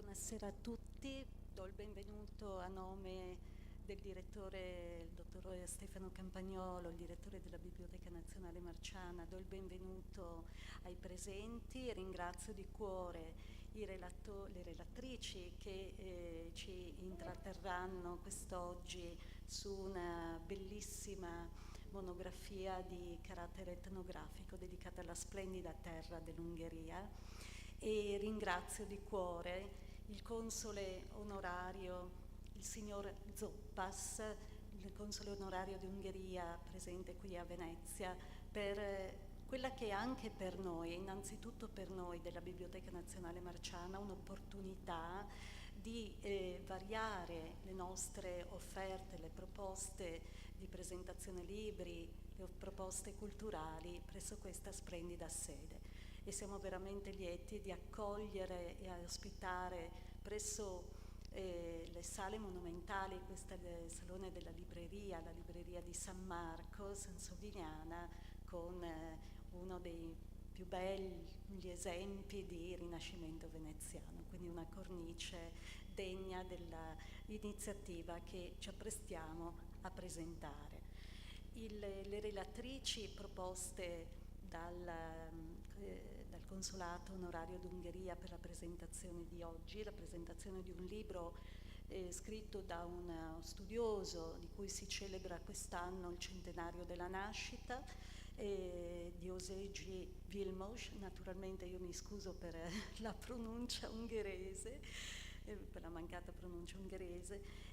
Buonasera a tutti, do il benvenuto a nome del direttore, il dottor Stefano Campagnolo, il direttore della Biblioteca Nazionale Marciana, do il benvenuto ai presenti e ringrazio di cuore le relatrici che ci intratterranno quest'oggi su una bellissima monografia di carattere etnografico dedicata alla splendida terra dell'Ungheria. E ringrazio di cuore il console onorario, il signor Zoppas, il console onorario di Ungheria presente qui a Venezia, per quella che è anche per noi, innanzitutto per noi della Biblioteca Nazionale Marciana, un'opportunità di variare le nostre offerte, le proposte di presentazione libri, le proposte culturali presso questa splendida sede. E siamo veramente lieti di accogliere e ospitare presso le sale monumentali, questo è il Salone della Libreria, la libreria di San Marco, Sansoviniana, con uno dei più belli esempi di Rinascimento veneziano, quindi una cornice degna dell'iniziativa che ci apprestiamo a presentare. Le relatrici proposte dal Consolato Onorario d'Ungheria per la presentazione di oggi, la presentazione di un libro scritto da uno studioso di cui si celebra quest'anno il centenario della nascita, di Osegi Vilmos. Naturalmente io mi scuso per la pronuncia ungherese, per la mancata pronuncia ungherese.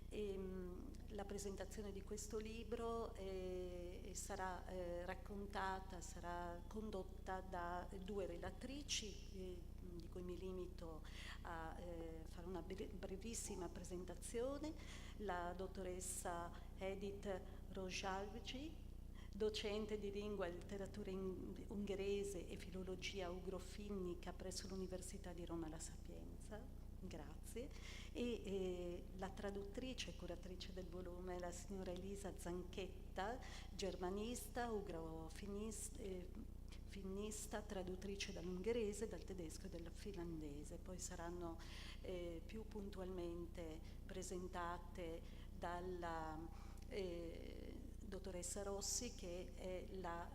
La presentazione di questo libro sarà raccontata, sarà condotta da due relatrici, di cui mi limito a fare una brevissima presentazione: la dottoressa Edith Rojalvci, docente di lingua e letteratura ungherese e filologia ugrofinnica presso l'Università di Roma La Sapienza, grazie, e la traduttrice e curatrice del volume, la signora Elisa Zanchetta, germanista, finnista, traduttrice dall'ungherese, dal tedesco e dal finlandese. Poi saranno più puntualmente presentate dalla dottoressa Rossi, che è la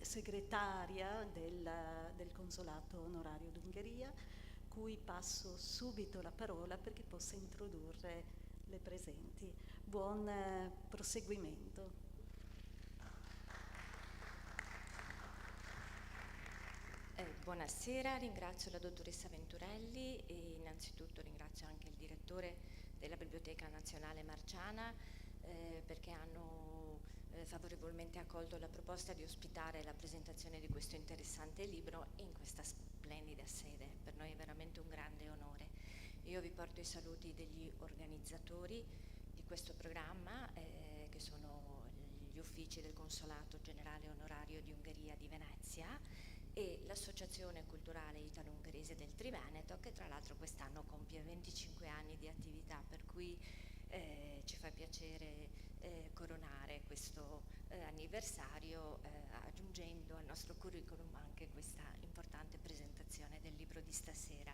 segretaria del Consolato Onorario d'Ungheria, cui passo subito la parola perché possa introdurre le presenti. Buon proseguimento. Buonasera, ringrazio la dottoressa Venturelli e innanzitutto ringrazio anche il direttore della Biblioteca Nazionale Marciana perché hanno favorevolmente accolto la proposta di ospitare la presentazione di questo interessante libro in questa splendida sede. Per noi è veramente un grande onore. Io vi porto i saluti degli organizzatori di questo programma che sono gli uffici del Consolato Generale Onorario di Ungheria di Venezia e l'Associazione Culturale Italo-Ungherese del Triveneto, che tra l'altro quest'anno compie 25 anni di attività, per cui ci fa piacere coronare questo anniversario aggiungendo al nostro curriculum anche questa importante presentazione del libro di stasera.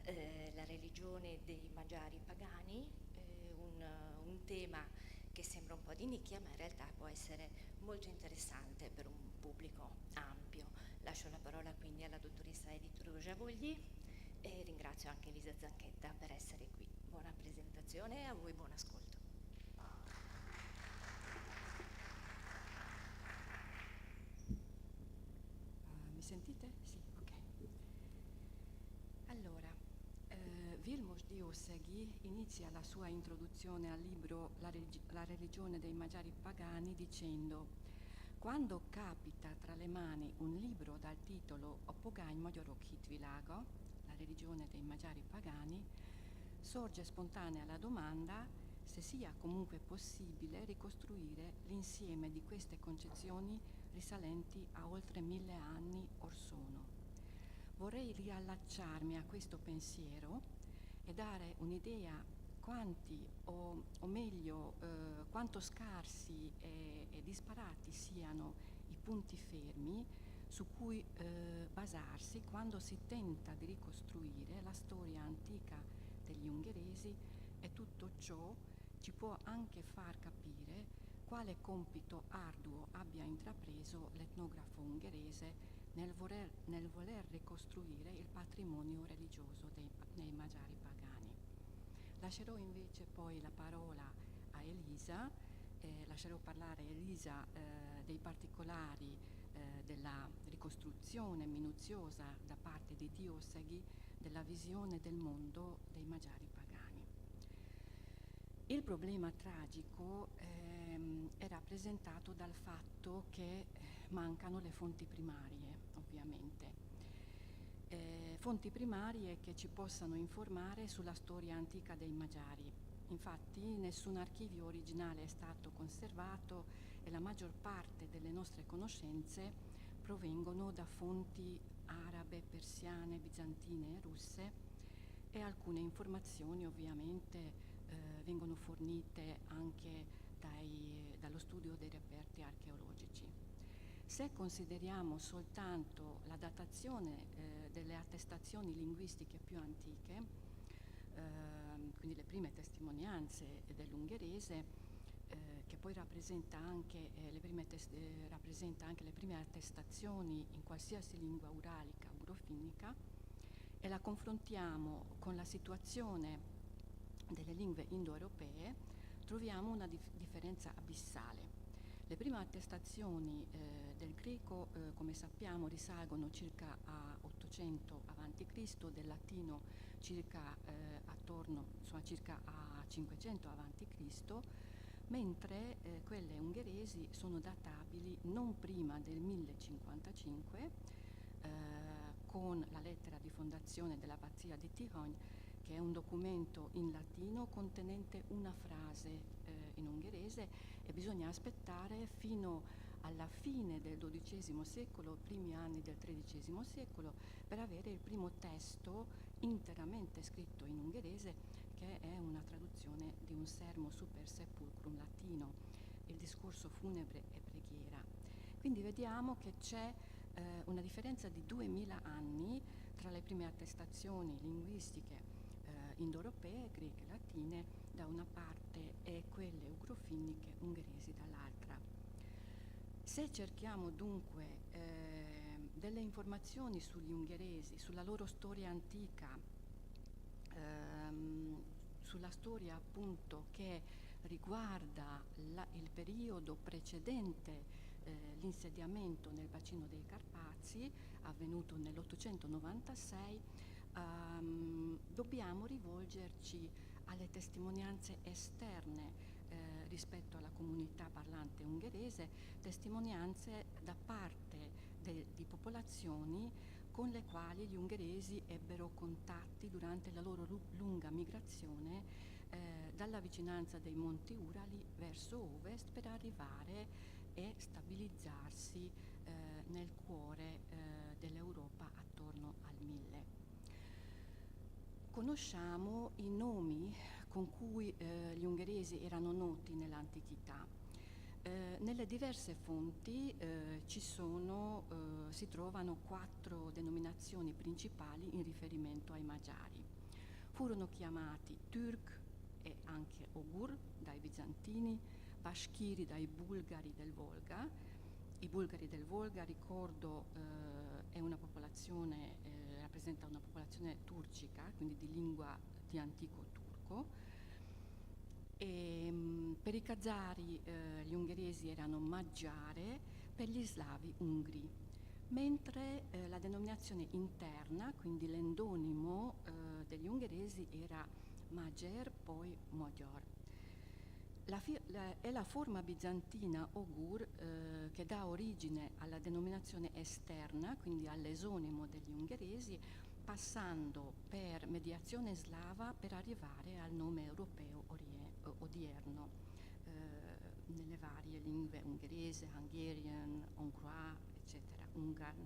La religione dei Magyari pagani, un tema che sembra un po' di nicchia, ma in realtà può essere molto interessante per un pubblico ampio. Lascio la parola quindi alla dottoressa Edith Rojalvci e ringrazio anche Elisa Zanchetta per essere qui. Buona presentazione e a voi buon ascolto. Mi sentite? Sì, ok. Allora, Vilmos Diószegi inizia la sua introduzione al libro La religione dei Magyari pagani dicendo: quando capita tra le mani un libro dal titolo A pogány magyarok hitvilága, la religione dei Magyari pagani, sorge spontanea la domanda se sia comunque possibile ricostruire l'insieme di queste concezioni risalenti a oltre 1000 anni or sono. Vorrei riallacciarmi a questo pensiero e dare un'idea quanti, o meglio, quanto scarsi e disparati siano i punti fermi su cui basarsi quando si tenta di ricostruire la storia antica degli ungheresi, e tutto ciò ci può anche far capire quale compito arduo abbia intrapreso l'etnografo ungherese nel voler ricostruire il patrimonio religioso dei magiari pagani. Lascerò invece poi la parola a Elisa, lascerò parlare Elisa dei particolari della ricostruzione minuziosa da parte di Dioseghi della visione del mondo dei magiari pagani. Il problema tragico è rappresentato dal fatto che mancano le fonti primarie, ovviamente. Fonti primarie che ci possano informare sulla storia antica dei magiari. Infatti nessun archivio originale è stato conservato e la maggior parte delle nostre conoscenze provengono da fonti arabe, persiane, bizantine e russe, e alcune informazioni ovviamente vengono fornite anche dallo studio dei reperti archeologici. Se consideriamo soltanto la datazione delle attestazioni linguistiche più antiche, quindi le prime testimonianze dell'ungherese, che poi rappresenta anche le prime attestazioni in qualsiasi lingua uralica o ugrofinnica, e la confrontiamo con la situazione delle lingue indoeuropee, troviamo una differenza abissale. Le prime attestazioni del greco, come sappiamo, risalgono circa a 800 a.C., del latino circa a 500 a.C., mentre quelle ungheresi sono databili non prima del 1055, con la lettera di fondazione dell'abbazia di Tihony, che è un documento in latino contenente una frase in ungherese, e bisogna aspettare fino alla fine del XII secolo, primi anni del XIII secolo, per avere il primo testo interamente scritto in ungherese, che è una traduzione di un sermo super sepulcrum latino, il discorso funebre e preghiera. Quindi vediamo che c'è una differenza di 2000 anni tra le prime attestazioni linguistiche indoeuropee, greche e latine da una parte e quelle ugrofiniche ungheresi dall'altra. Se cerchiamo dunque delle informazioni sugli ungheresi, sulla loro storia antica, sulla storia appunto che riguarda il periodo precedente l'insediamento nel bacino dei Carpazi, avvenuto nell'896, dobbiamo rivolgerci alle testimonianze esterne rispetto alla comunità parlante ungherese, testimonianze da parte di popolazioni con le quali gli ungheresi ebbero contatti durante la loro lunga migrazione dalla vicinanza dei Monti Urali verso ovest, per arrivare e stabilizzarsi nel cuore dell'Europa attorno al 1000. Conosciamo i nomi con cui gli ungheresi erano noti nell'antichità. Nelle diverse fonti si trovano 4 denominazioni principali in riferimento ai magiari. Furono chiamati Turk e anche Ogur dai bizantini, Bashkiri dai bulgari del Volga. I bulgari del Volga, ricordo, è una popolazione, rappresenta una popolazione turcica, quindi di lingua di antico turco. Per i Khazari gli ungheresi erano Maggiare, per gli slavi Ungri, mentre la denominazione interna, quindi l'endonimo degli ungheresi, era Mager, poi Magyar. È la forma bizantina Ogur che dà origine alla denominazione esterna, quindi all'esonimo degli ungheresi, passando per mediazione slava per arrivare al nome europeo odierno nelle varie lingue ungherese, Hungarian, Hongrois, eccetera, Ungarn.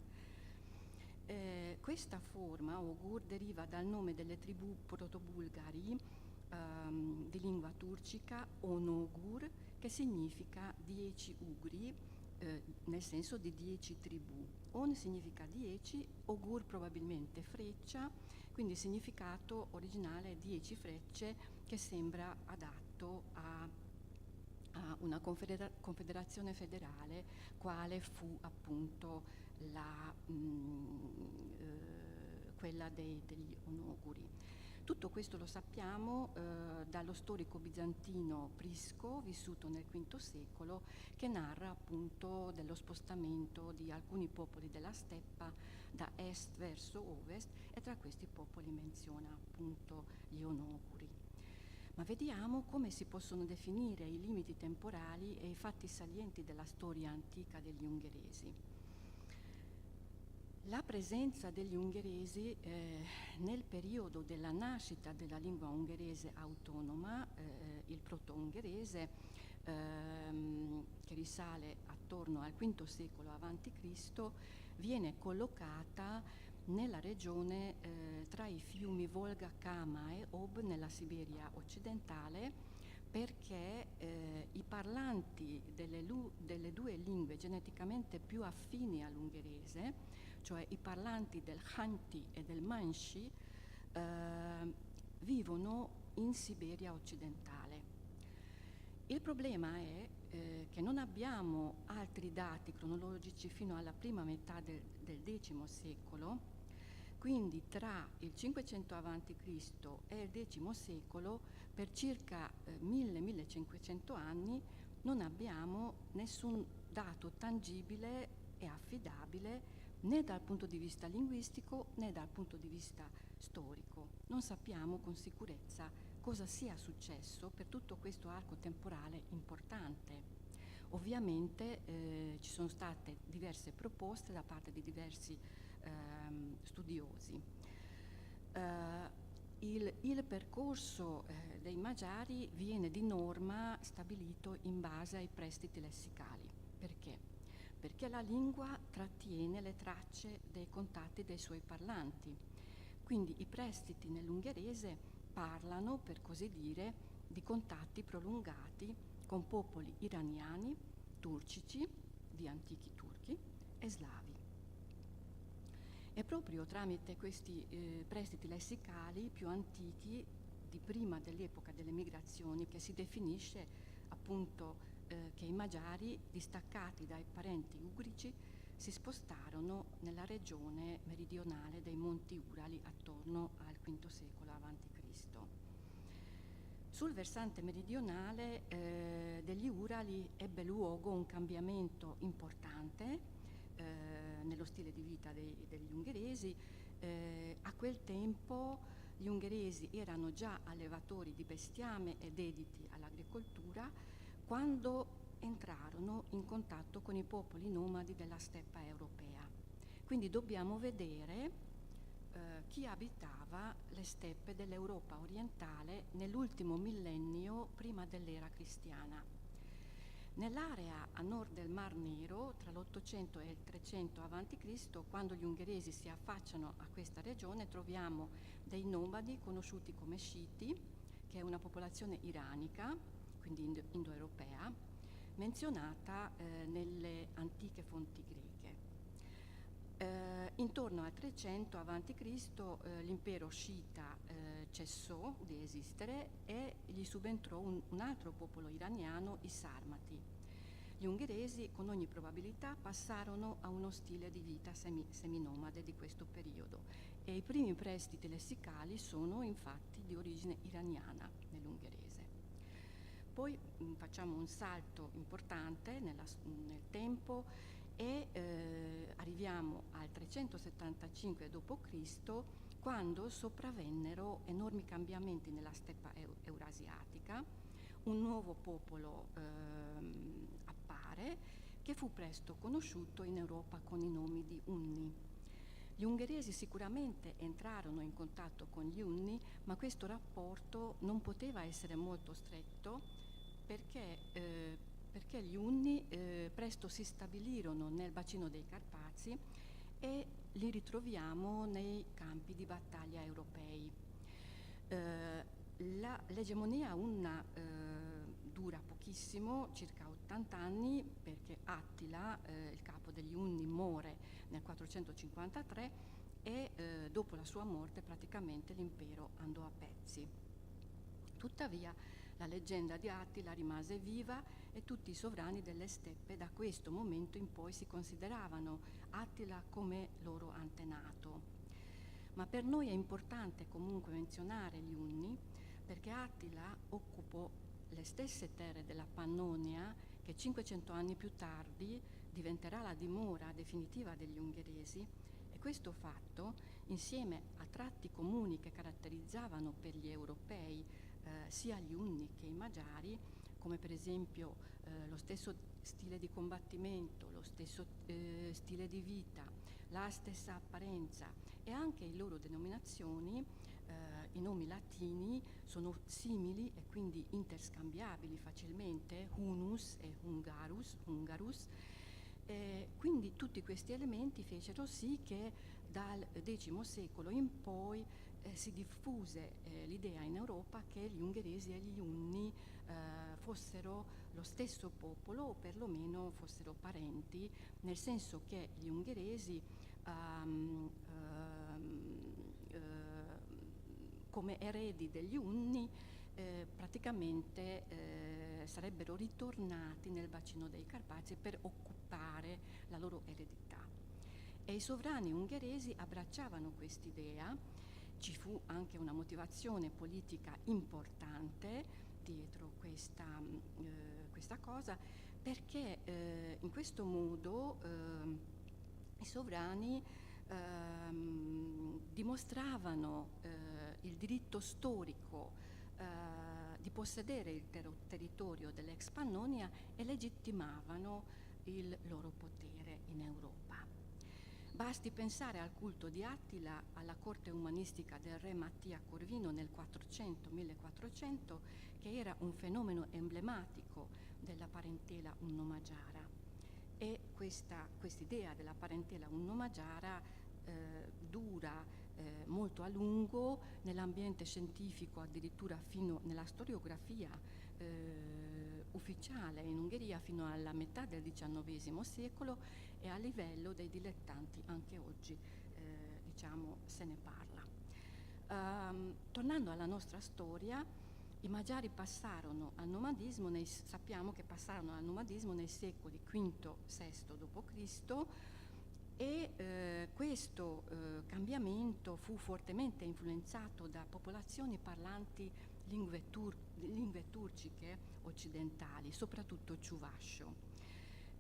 Questa forma Ogur deriva dal nome delle tribù protobulgari di lingua turcica, Onogur, che significa 10 ugri, nel senso di 10 tribù. On significa 10, ogur probabilmente freccia, quindi il significato originale è 10 frecce, che sembra adatto a una confederazione federale, quale fu appunto quella degli onoguri. Tutto questo lo sappiamo dallo storico bizantino Prisco, vissuto nel V secolo, che narra appunto dello spostamento di alcuni popoli della steppa da est verso ovest, e tra questi popoli menziona appunto gli onoguri. Ma vediamo come si possono definire i limiti temporali e i fatti salienti della storia antica degli ungheresi. La presenza degli ungheresi nel periodo della nascita della lingua ungherese autonoma, il proto-ungherese, che risale attorno al V secolo a.C., viene collocata nella regione tra i fiumi Volga, Kama e Ob, nella Siberia occidentale, perché i parlanti delle due lingue geneticamente più affini all'ungherese, cioè i parlanti del Khanty e del Mansi, vivono in Siberia occidentale. Il problema è che non abbiamo altri dati cronologici fino alla prima metà del X secolo, quindi tra il 500 a.C. e il X secolo, per circa 1000-1500 anni, non abbiamo nessun dato tangibile e affidabile né dal punto di vista linguistico né dal punto di vista storico. Non sappiamo con sicurezza cosa sia successo per tutto questo arco temporale importante. Ovviamente ci sono state diverse proposte da parte di diversi studiosi. Il percorso dei Magiari viene di norma stabilito in base ai prestiti lessicali. Perché? Perché la lingua trattiene le tracce dei contatti dei suoi parlanti. Quindi i prestiti nell'ungherese parlano, per così dire, di contatti prolungati con popoli iraniani, turcici, di antichi turchi e slavi. È proprio tramite questi prestiti lessicali più antichi, di prima dell'epoca delle migrazioni, che si definisce appunto che i Magiari, distaccati dai parenti ugrici, si spostarono nella regione meridionale dei Monti Urali attorno al V secolo a.C. Sul versante meridionale degli Urali ebbe luogo un cambiamento importante nello stile di vita degli ungheresi. A quel tempo gli ungheresi erano già allevatori di bestiame e dediti all'agricoltura quando entrarono in contatto con i popoli nomadi della steppa europea. Quindi dobbiamo vedere chi abitava le steppe dell'Europa orientale nell'ultimo millennio prima dell'era cristiana. Nell'area a nord del Mar Nero, tra l'800 e il 300 a.C., quando gli ungheresi si affacciano a questa regione, troviamo dei nomadi conosciuti come Sciti, che è una popolazione iranica, quindi indoeuropea, menzionata nelle antiche fonti greche. Intorno al 300 a.C. L'impero sciita cessò di esistere e gli subentrò un altro popolo iraniano, i Sarmati. Gli ungheresi, con ogni probabilità, passarono a uno stile di vita seminomade di questo periodo, e i primi prestiti lessicali sono infatti di origine iraniana nell'ungherese. Poi facciamo un salto importante nel tempo e arriviamo al 375 d.C., quando sopravvennero enormi cambiamenti nella steppa eurasiatica. Un nuovo popolo appare, che fu presto conosciuto in Europa con i nomi di Unni. Gli ungheresi sicuramente entrarono in contatto con gli Unni, ma questo rapporto non poteva essere molto stretto, perché gli Unni presto si stabilirono nel bacino dei Carpazi e li ritroviamo nei campi di battaglia europei. L'egemonia unna dura pochissimo, circa 80 anni, perché Attila, il capo degli Unni, muore nel 453 e dopo la sua morte praticamente l'impero andò a pezzi. Tuttavia la leggenda di Attila rimase viva e tutti i sovrani delle steppe da questo momento in poi si consideravano Attila come loro antenato. Ma per noi è importante comunque menzionare gli Unni, perché Attila occupò le stesse terre della Pannonia che 500 anni più tardi diventerà la dimora definitiva degli ungheresi, e questo fatto, insieme a tratti comuni che caratterizzavano per gli europei sia gli Unni che i Magiari, come per esempio lo stesso stile di combattimento, lo stesso stile di vita, la stessa apparenza e anche le loro denominazioni, i nomi latini sono simili e quindi interscambiabili facilmente, Hunus e Hungarus, quindi tutti questi elementi fecero sì che dal X secolo in poi si diffuse l'idea in Europa che gli ungheresi e gli Unni fossero lo stesso popolo, o perlomeno fossero parenti, nel senso che gli ungheresi come eredi degli Unni praticamente sarebbero ritornati nel bacino dei Carpazi per occupare la loro eredità. E i sovrani ungheresi abbracciavano quest'idea. Ci fu anche una motivazione politica importante dietro questa cosa, perché in questo modo i sovrani dimostravano il diritto storico di possedere il territorio dell'ex Pannonia e legittimavano il loro potere in Europa. Basti pensare al culto di Attila alla corte umanistica del re Mattia Corvino nel 400-1400, che era un fenomeno emblematico della parentela unno-magiara. E quest'idea della parentela unno-magiara dura molto a lungo nell'ambiente scientifico, addirittura fino nella storiografia ufficiale in Ungheria fino alla metà del XIX secolo, e a livello dei dilettanti anche oggi diciamo se ne parla. Tornando alla nostra storia, i Magiari passarono al nomadismo, sappiamo che passarono al nomadismo nei secoli V-VI d.C. e questo cambiamento fu fortemente influenzato da popolazioni parlanti lingue turciche occidentali, soprattutto ciuvascio.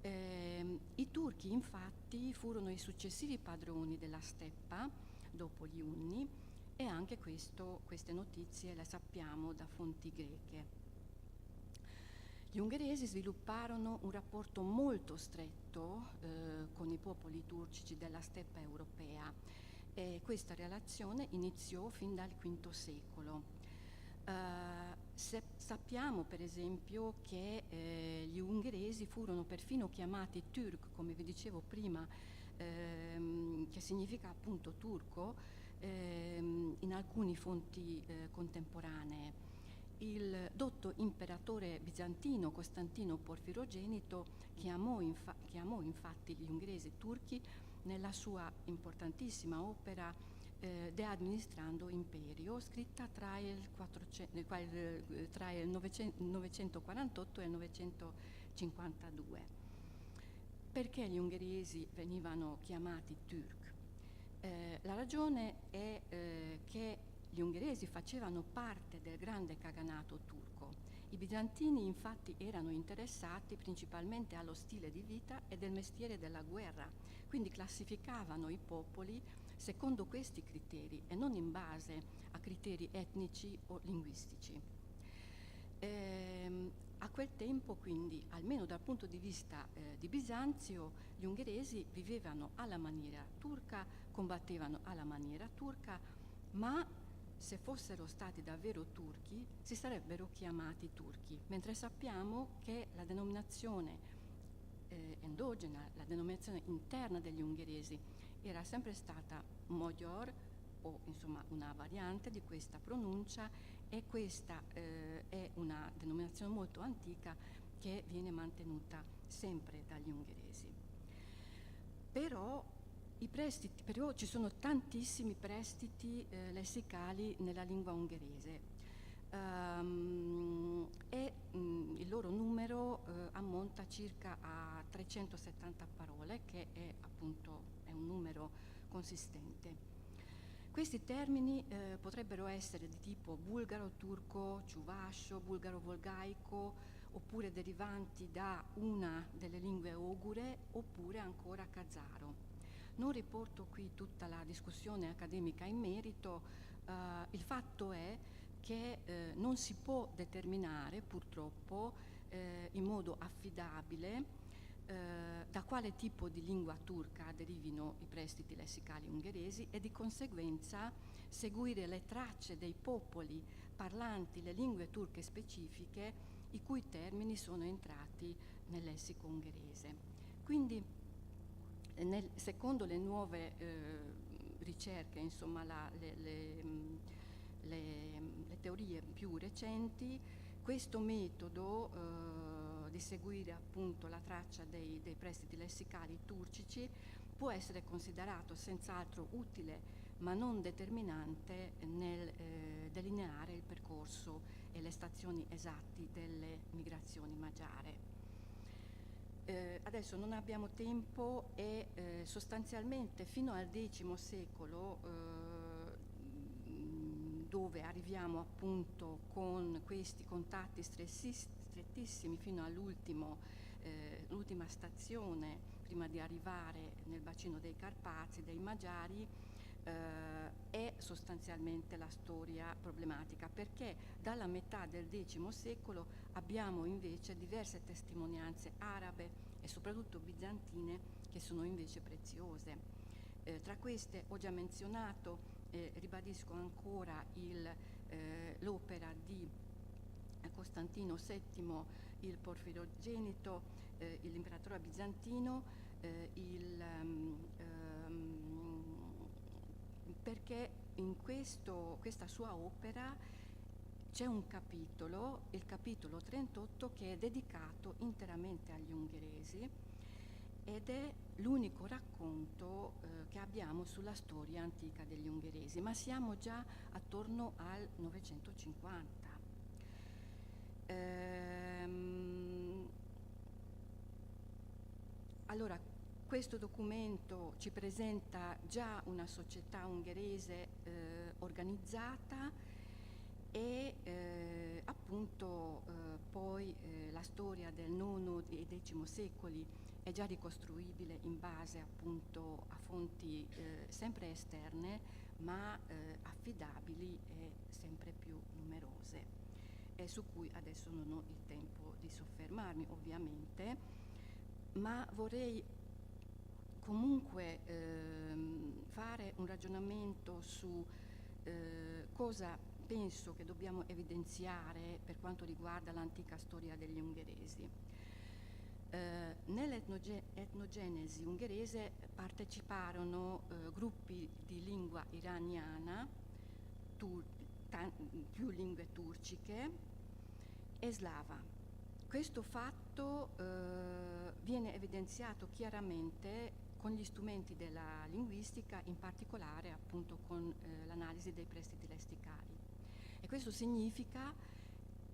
I turchi infatti furono i successivi padroni della steppa dopo gli Unni, e anche queste notizie le sappiamo da fonti greche. Gli ungheresi svilupparono un rapporto molto stretto con i popoli turcici della steppa europea, e questa relazione iniziò fin dal V secolo. Sappiamo per esempio che gli ungheresi furono perfino chiamati Türk, come vi dicevo prima, che significa appunto turco, in alcune fonti contemporanee. Il dotto imperatore bizantino Costantino Porfirogenito chiamò infatti gli ungheresi turchi nella sua importantissima opera De Administrando Imperio, scritta tra il 948 e il 952. Perché gli ungheresi venivano chiamati Turk? La ragione è che gli ungheresi facevano parte del grande Kaganato turco. I bizantini infatti erano interessati principalmente allo stile di vita e del mestiere della guerra, quindi classificavano i popoli secondo questi criteri e non in base a criteri etnici o linguistici. A quel tempo, quindi, almeno dal punto di vista di Bisanzio, gli ungheresi vivevano alla maniera turca, combattevano alla maniera turca, ma se fossero stati davvero turchi si sarebbero chiamati turchi, mentre sappiamo che la denominazione endogena, la denominazione interna degli ungheresi era sempre stata Magyar, o insomma una variante di questa pronuncia, e questa è una denominazione molto antica che viene mantenuta sempre dagli ungheresi. Però ci sono tantissimi prestiti lessicali nella lingua ungherese e il loro numero ammonta circa a 370 parole, che è appunto un numero consistente. Questi termini potrebbero essere di tipo bulgaro, turco, ciuvascio, bulgaro-volgaico, oppure derivanti da una delle lingue ogure, oppure ancora kazaro. Non riporto qui tutta la discussione accademica in merito, il fatto è che non si può determinare purtroppo in modo affidabile da quale tipo di lingua turca derivino i prestiti lessicali ungheresi e di conseguenza seguire le tracce dei popoli parlanti le lingue turche specifiche i cui termini sono entrati nel lessico ungherese. Quindi, secondo le nuove ricerche, insomma, le teorie più recenti, questo metodo di seguire appunto la traccia dei prestiti lessicali turcici può essere considerato senz'altro utile ma non determinante nel delineare il percorso e le stazioni esatti delle migrazioni magiare. Adesso non abbiamo tempo e sostanzialmente fino al X secolo, dove arriviamo appunto con questi contatti strettissimi fino all'ultima stazione prima di arrivare nel bacino dei Carpazi, dei Magiari, è sostanzialmente la storia problematica, perché dalla metà del X secolo abbiamo invece diverse testimonianze arabe e soprattutto bizantine che sono invece preziose. Tra queste ho già menzionato, ribadisco ancora l'opera di Costantino VII, il Porfirogenito, l'imperatore bizantino, perché in questa sua opera c'è un capitolo, il capitolo 38, che è dedicato interamente agli ungheresi ed è l'unico racconto che abbiamo sulla storia antica degli ungheresi, ma siamo già attorno al 950. Allora, questo documento ci presenta già una società ungherese organizzata e appunto poi la storia del IX e X secoli è già ricostruibile in base appunto a fonti sempre esterne ma affidabili e sempre più numerose, e su cui adesso non ho il tempo di soffermarmi ovviamente, ma vorrei comunque fare un ragionamento su cosa penso che dobbiamo evidenziare per quanto riguarda l'antica storia degli ungheresi. Nell'etnogenesi ungherese parteciparono gruppi di lingua iraniana, più lingue turciche e slava. Questo fatto viene evidenziato chiaramente con gli strumenti della linguistica, in particolare appunto con l'analisi dei prestiti lessicali. E questo significa,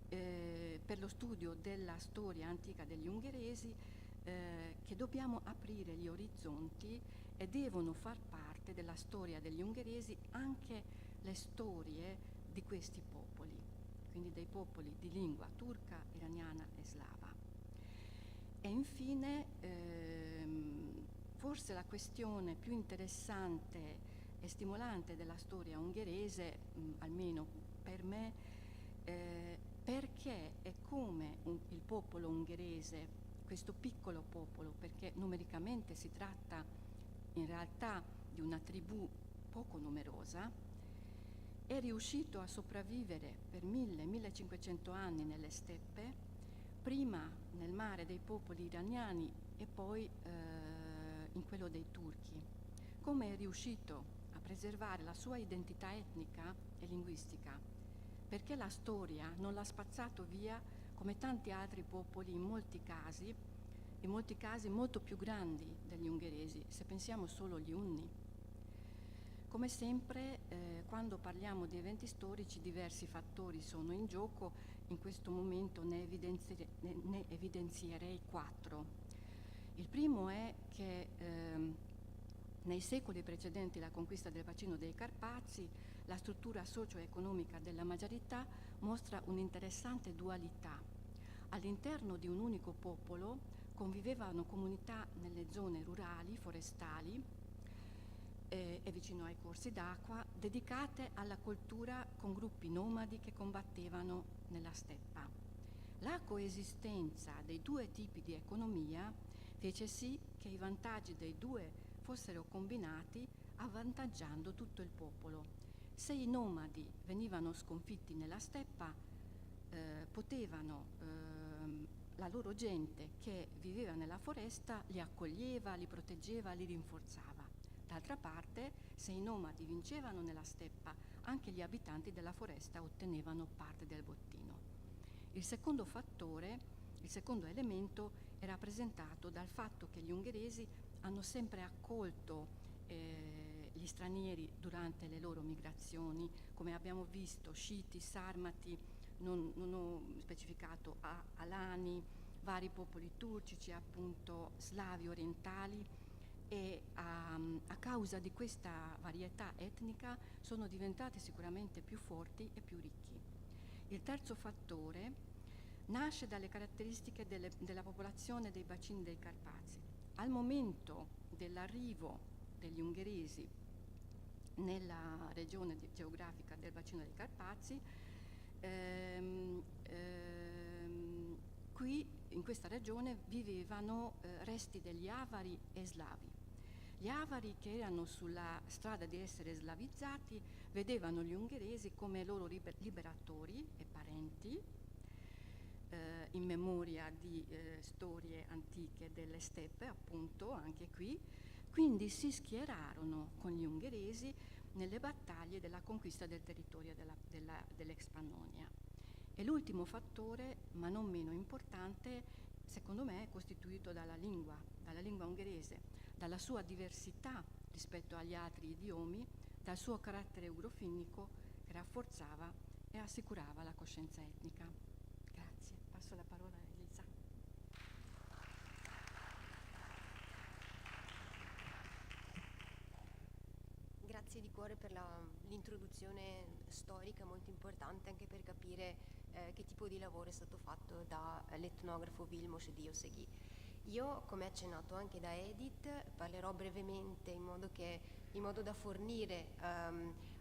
per lo studio della storia antica degli ungheresi, che dobbiamo aprire gli orizzonti e devono far parte della storia degli ungheresi anche le storie di questi popoli, quindi dei popoli di lingua turca, iraniana e slava. E infine, forse la questione più interessante e stimolante della storia ungherese, almeno per me, perché e come il popolo ungherese, questo piccolo popolo, perché numericamente si tratta in realtà di una tribù poco numerosa, è riuscito a sopravvivere per 1000-1500 anni nelle steppe, prima nel mare dei popoli iraniani e poi in quello dei turchi. Come è riuscito a preservare la sua identità etnica e linguistica perché la storia non l'ha spazzato via come tanti altri popoli, in molti casi molto più grandi degli ungheresi, se pensiamo solo agli Unni. Come sempre, quando parliamo di eventi storici, diversi fattori sono in gioco. In questo momento ne evidenzierei 4. Il primo è che nei secoli precedenti la conquista del bacino dei Carpazi, la struttura socio-economica della maggiorità mostra un'interessante dualità. All'interno di un unico popolo convivevano comunità nelle zone rurali, forestali e vicino ai corsi d'acqua, dedicate alla coltura con gruppi nomadi che combattevano nella steppa. La coesistenza dei due tipi di economia fece sì che i vantaggi dei due fossero combinati, avvantaggiando tutto il popolo. Se i nomadi venivano sconfitti nella steppa, la loro gente che viveva nella foresta li accoglieva, li proteggeva, li rinforzava. D'altra parte, se i nomadi vincevano nella steppa, anche gli abitanti della foresta ottenevano parte del bottino. Il secondo elemento è rappresentato dal fatto che gli ungheresi hanno sempre accolto gli stranieri durante le loro migrazioni, come abbiamo visto, sciti, sarmati, non ho specificato, alani, vari popoli turcici, appunto slavi orientali, e a causa di questa varietà etnica sono diventati sicuramente più forti e più ricchi. Il terzo fattore nasce dalle caratteristiche della popolazione dei bacini dei Carpazi. Al momento dell'arrivo degli ungheresi nella regione geografica del bacino dei Carpazi, qui in questa regione vivevano resti degli avari e slavi. Gli avari, che erano sulla strada di essere slavizzati, vedevano gli ungheresi come loro liberatori e parenti, in memoria di storie antiche delle steppe, appunto, anche qui. Quindi si schierarono con gli ungheresi nelle battaglie della conquista del territorio dell'ex Pannonia. E l'ultimo fattore, ma non meno importante, secondo me è costituito dalla lingua ungherese, dalla sua diversità rispetto agli altri idiomi, dal suo carattere eurofinico che rafforzava e assicurava la coscienza etnica. Grazie, passo la parola a Elisa. Grazie di cuore per l'introduzione storica molto importante, anche per capire che tipo di lavoro è stato fatto dall'etnografo Vilmos Diószegi. Io, come accennato anche da Edith, parlerò brevemente in modo da fornire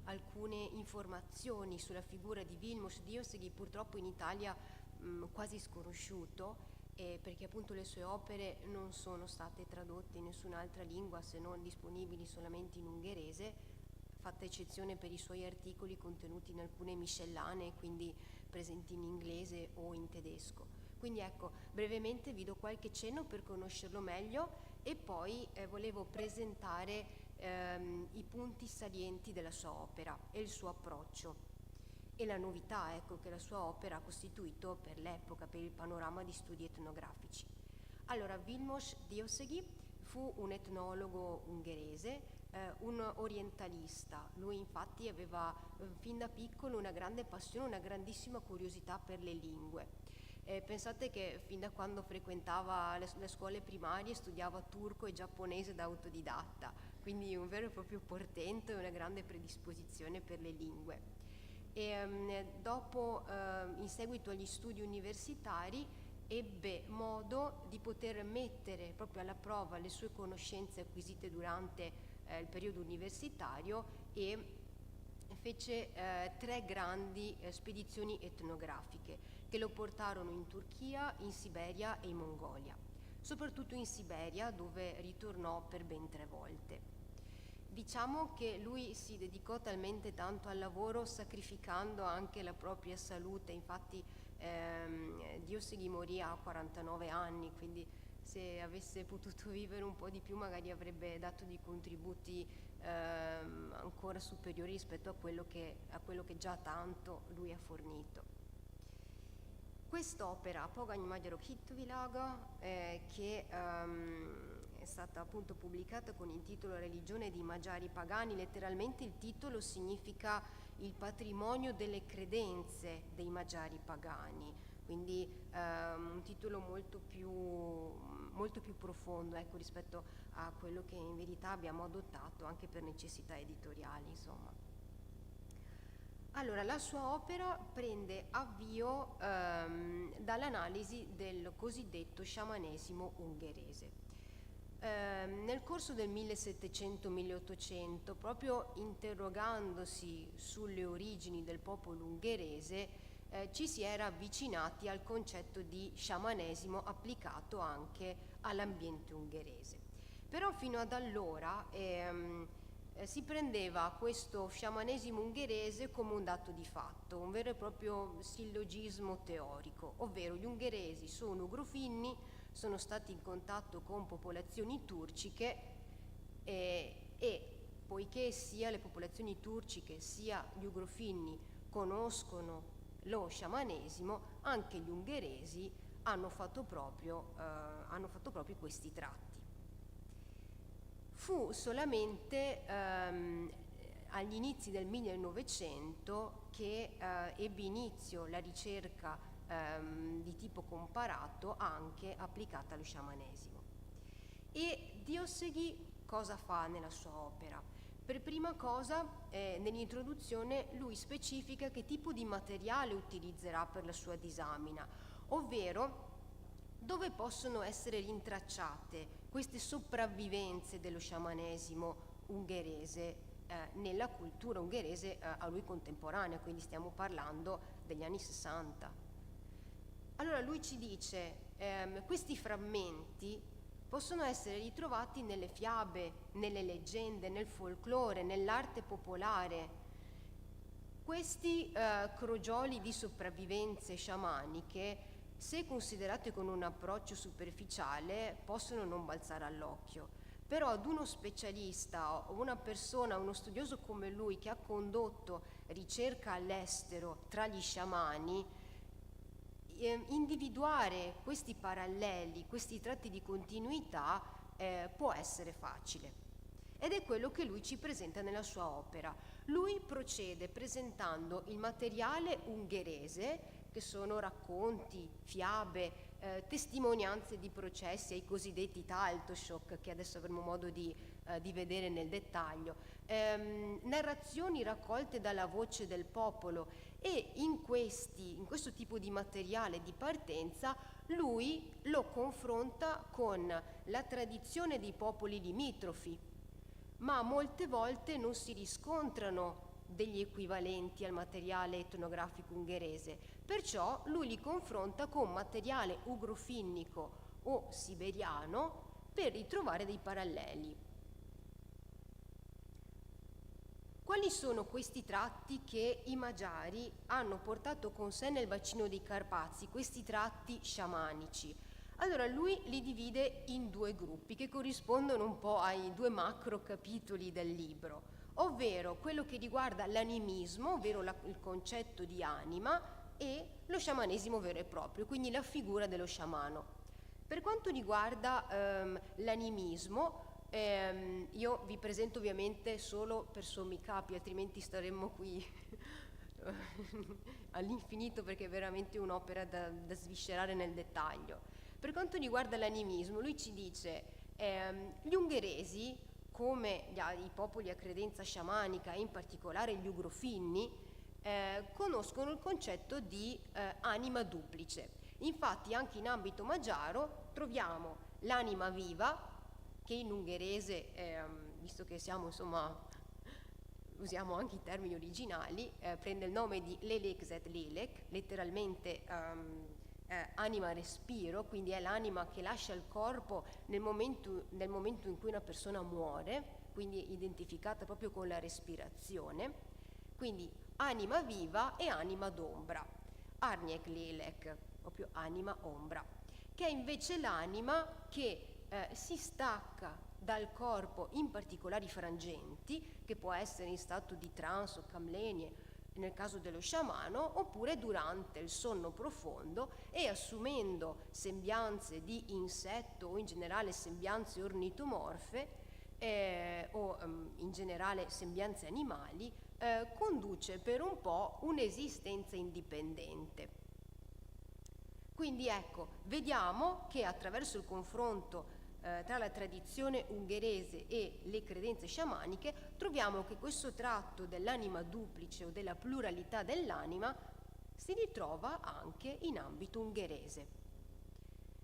alcune informazioni sulla figura di Vilmos Diószegi, purtroppo in Italia quasi sconosciuto, perché appunto le sue opere non sono state tradotte in nessun'altra lingua se non disponibili solamente in ungherese, fatta eccezione per i suoi articoli contenuti in alcune miscellanee, quindi presenti in inglese o in tedesco. Quindi ecco, brevemente vi do qualche cenno per conoscerlo meglio e poi volevo presentare i punti salienti della sua opera e il suo approccio e la novità, ecco, che la sua opera ha costituito per l'epoca, per il panorama di studi etnografici. Allora, Vilmos Diószegi fu un etnologo ungherese, un orientalista. Lui infatti aveva fin da piccolo una grande passione, una grandissima curiosità per le lingue. Pensate che fin da quando frequentava le scuole primarie studiava turco e giapponese da autodidatta, quindi un vero e proprio portento e una grande predisposizione per le lingue. Dopo, in seguito agli studi universitari, ebbe modo di poter mettere proprio alla prova le sue conoscenze acquisite durante il periodo universitario e fece 3 grandi spedizioni etnografiche che lo portarono in Turchia, in Siberia e in Mongolia, soprattutto in Siberia, dove ritornò per ben 3 volte. Diciamo che lui si dedicò talmente tanto al lavoro, sacrificando anche la propria salute. Infatti Diószegi morì a 49 anni, quindi se avesse potuto vivere un po' di più magari avrebbe dato dei contributi ancora superiori rispetto a quello che già tanto lui ha fornito. Quest'opera, Pogany Magyarok Hitvilága, che è stata appunto pubblicata con il titolo Religione dei Magyari Pagani, letteralmente il titolo significa il patrimonio delle credenze dei Magyari Pagani, quindi un titolo molto più profondo, ecco, rispetto a quello che in verità abbiamo adottato anche per necessità editoriali, insomma. Allora, la sua opera prende avvio dall'analisi del cosiddetto sciamanesimo ungherese. Nel corso del 1700-1800, proprio interrogandosi sulle origini del popolo ungherese, ci si era avvicinati al concetto di sciamanesimo applicato anche all'ambiente ungherese. Però fino ad allora si prendeva questo sciamanesimo ungherese come un dato di fatto, un vero e proprio sillogismo teorico, ovvero gli ungheresi sono ugrofinni, sono stati in contatto con popolazioni turciche e poiché sia le popolazioni turciche sia gli ugrofinni conoscono lo sciamanesimo, anche gli ungheresi hanno fatto proprio questi tratti. Fu solamente agli inizi del 1900 che ebbe inizio la ricerca di tipo comparato anche applicata allo sciamanesimo. E Diószegi cosa fa nella sua opera? Per prima cosa, nell'introduzione, lui specifica che tipo di materiale utilizzerà per la sua disamina, ovvero dove possono essere rintracciate queste sopravvivenze dello sciamanesimo ungherese nella cultura ungherese a lui contemporanea, quindi stiamo parlando degli anni 60. Allora lui ci dice questi frammenti possono essere ritrovati nelle fiabe, nelle leggende, nel folklore, nell'arte popolare. Questi crogioli di sopravvivenze sciamaniche, se considerate con un approccio superficiale, possono non balzare all'occhio. Però ad uno specialista, una persona, uno studioso come lui che ha condotto ricerca all'estero tra gli sciamani, individuare questi paralleli, questi tratti di continuità può essere facile. Ed è quello che lui ci presenta nella sua opera. Lui procede presentando il materiale ungherese, che sono racconti, fiabe, testimonianze di processi ai cosiddetti Taltosok, che adesso avremo modo di vedere nel dettaglio, narrazioni raccolte dalla voce del popolo, e in questo tipo di materiale di partenza lui lo confronta con la tradizione dei popoli limitrofi, ma molte volte non si riscontrano degli equivalenti al materiale etnografico ungherese, perciò lui li confronta con materiale ugrofinnico o siberiano per ritrovare dei paralleli. Quali sono questi tratti che i magiari hanno portato con sé nel bacino dei Carpazi, questi tratti sciamanici? Allora lui li divide in due gruppi che corrispondono un po' ai due macro capitoli del libro, ovvero quello che riguarda l'animismo, ovvero il concetto di anima, e lo sciamanesimo vero e proprio, quindi la figura dello sciamano. Per quanto riguarda l'animismo, io vi presento ovviamente solo per sommi capi, altrimenti staremmo qui all'infinito, perché è veramente un'opera da sviscerare nel dettaglio. Per quanto riguarda l'animismo, lui ci dice gli ungheresi, come i popoli a credenza sciamanica, e in particolare gli ugrofinni, conoscono il concetto di anima duplice. Infatti anche in ambito magiaro troviamo l'anima viva, che in ungherese, visto che siamo, insomma, usiamo anche i termini originali, prende il nome di lélekzet lélek, letteralmente anima respiro, quindi è l'anima che lascia il corpo nel momento in cui una persona muore, quindi identificata proprio con la respirazione, quindi anima viva e anima d'ombra, árnyék lélek, proprio anima ombra. che è invece l'anima che si stacca dal corpo in particolari frangenti, che può essere in stato di trance o camlenie nel caso dello sciamano, oppure durante il sonno profondo, e assumendo sembianze di insetto o in generale sembianze ornitomorfe o in generale sembianze animali, conduce per un po' un'esistenza indipendente. Quindi ecco, vediamo che attraverso il confronto tra la tradizione ungherese e le credenze sciamaniche troviamo che questo tratto dell'anima duplice o della pluralità dell'anima si ritrova anche in ambito ungherese.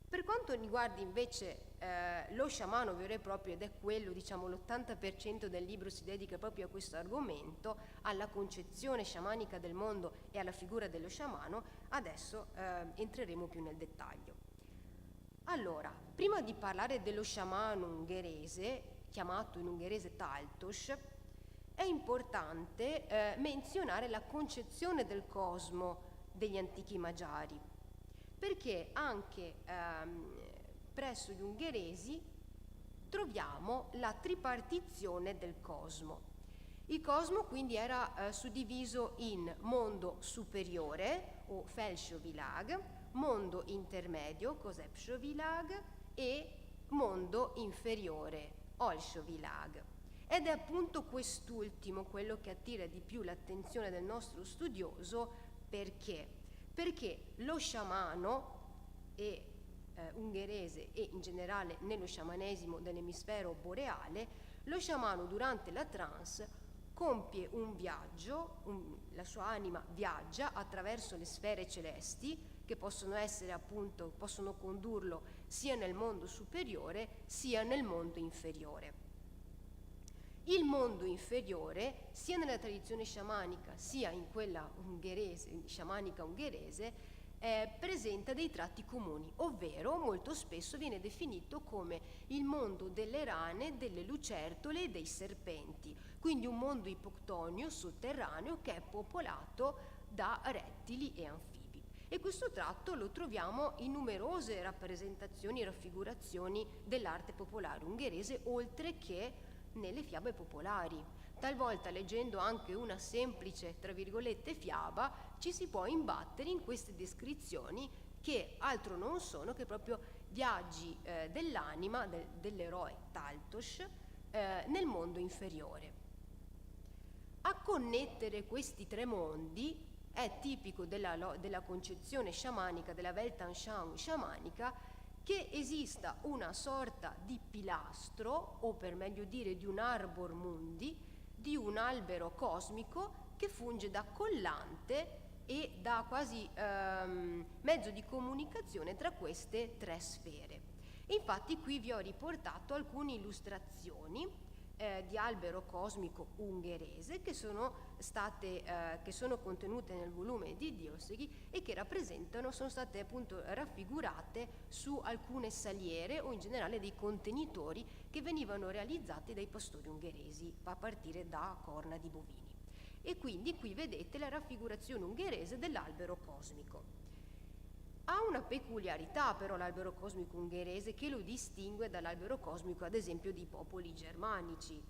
Per quanto riguarda invece lo sciamano vero e proprio, ed è quello, diciamo, l'80% del libro si dedica proprio a questo argomento, alla concezione sciamanica del mondo e alla figura dello sciamano, adesso entreremo più nel dettaglio. Allora, prima di parlare dello sciamano ungherese, chiamato in ungherese Taltos, è importante menzionare la concezione del cosmo degli antichi magiari, perché anche presso gli ungheresi troviamo la tripartizione del cosmo. Il cosmo quindi era suddiviso in mondo superiore o Felsővilág, mondo intermedio, Középsővilág, e mondo inferiore, Alsóvilág. Ed è appunto quest'ultimo quello che attira di più l'attenzione del nostro studioso. Perché? Perché lo sciamano ungherese e in generale nello sciamanesimo dell'emisfero boreale, lo sciamano durante la trance compie un viaggio, la sua anima viaggia attraverso le sfere celesti che possono essere appunto, possono condurlo sia nel mondo superiore sia nel mondo inferiore. Il mondo inferiore, sia nella tradizione sciamanica sia in quella ungherese, sciamanica ungherese, presenta dei tratti comuni, ovvero molto spesso viene definito come il mondo delle rane, delle lucertole e dei serpenti, quindi un mondo ipoctonio sotterraneo che è popolato da rettili e anfibi. E questo tratto lo troviamo in numerose rappresentazioni e raffigurazioni dell'arte popolare ungherese, oltre che nelle fiabe popolari. Talvolta, leggendo anche una semplice, tra virgolette, fiaba, ci si può imbattere in queste descrizioni che altro non sono che proprio viaggi dell'anima dell'eroe Taltos nel mondo inferiore. A connettere questi tre mondi è tipico della concezione sciamanica, della Weltanschauung sciamanica, che esista una sorta di pilastro, o per meglio dire di un arbor mundi, di un albero cosmico che funge da collante e da quasi mezzo di comunicazione tra queste tre sfere. Infatti qui vi ho riportato alcune illustrazioni di albero cosmico ungherese che sono contenute nel volume di Diószegi e che sono state appunto raffigurate su alcune saliere o in generale dei contenitori che venivano realizzati dai pastori ungheresi a partire da corna di bovini. E quindi qui vedete la raffigurazione ungherese dell'albero cosmico. Ha una peculiarità però l'albero cosmico ungherese che lo distingue dall'albero cosmico ad esempio dei popoli germanici.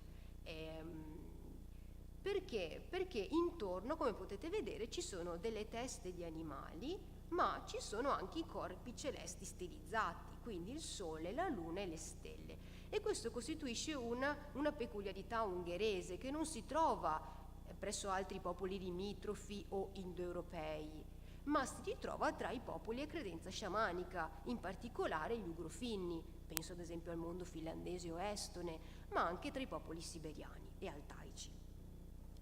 Perché? Perché intorno, come potete vedere, ci sono delle teste di animali, ma ci sono anche i corpi celesti stilizzati, quindi il sole, la luna e le stelle. E questo costituisce una peculiarità ungherese che non si trova presso altri popoli limitrofi o indoeuropei, ma si ritrova tra i popoli a credenza sciamanica, in particolare gli ugrofinni, penso ad esempio al mondo finlandese o estone, ma anche tra i popoli siberiani e altaici.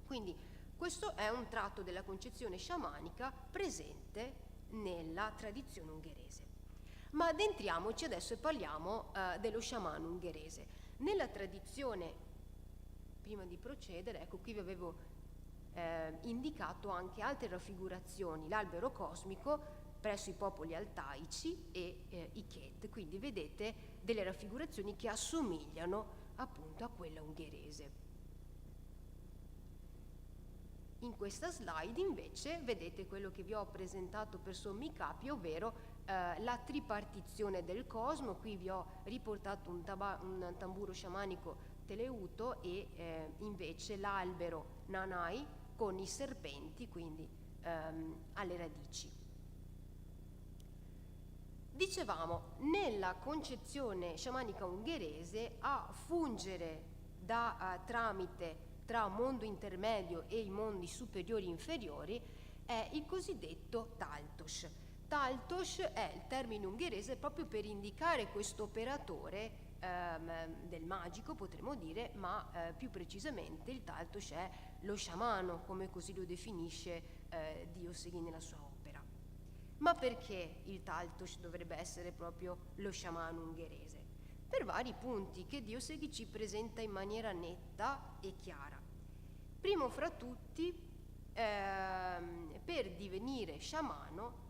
Quindi questo è un tratto della concezione sciamanica presente nella tradizione ungherese. Ma addentriamoci adesso e parliamo dello sciamano ungherese. Nella tradizione, prima di procedere, ecco qui vi avevo indicato anche altre raffigurazioni, l'albero cosmico presso i popoli altaici e i Ket, quindi vedete delle raffigurazioni che assomigliano appunto a quella ungherese. In questa slide invece vedete quello che vi ho presentato per sommi capi, ovvero la tripartizione del cosmo. Qui vi ho riportato un tamburo sciamanico Teleuto e invece l'albero Nanai con i serpenti, quindi alle radici. Dicevamo, nella concezione sciamanica ungherese a fungere da tramite tra mondo intermedio e i mondi superiori e inferiori è il cosiddetto Taltos. Taltos è il termine ungherese proprio per indicare questo operatore del magico, potremmo dire, ma più precisamente il Taltos è lo sciamano, come così lo definisce Diosegui nella sua opera. Ma perché il Taltos dovrebbe essere proprio lo sciamano ungherese? Per vari punti che Diosegui ci presenta in maniera netta e chiara. Primo fra tutti, per divenire sciamano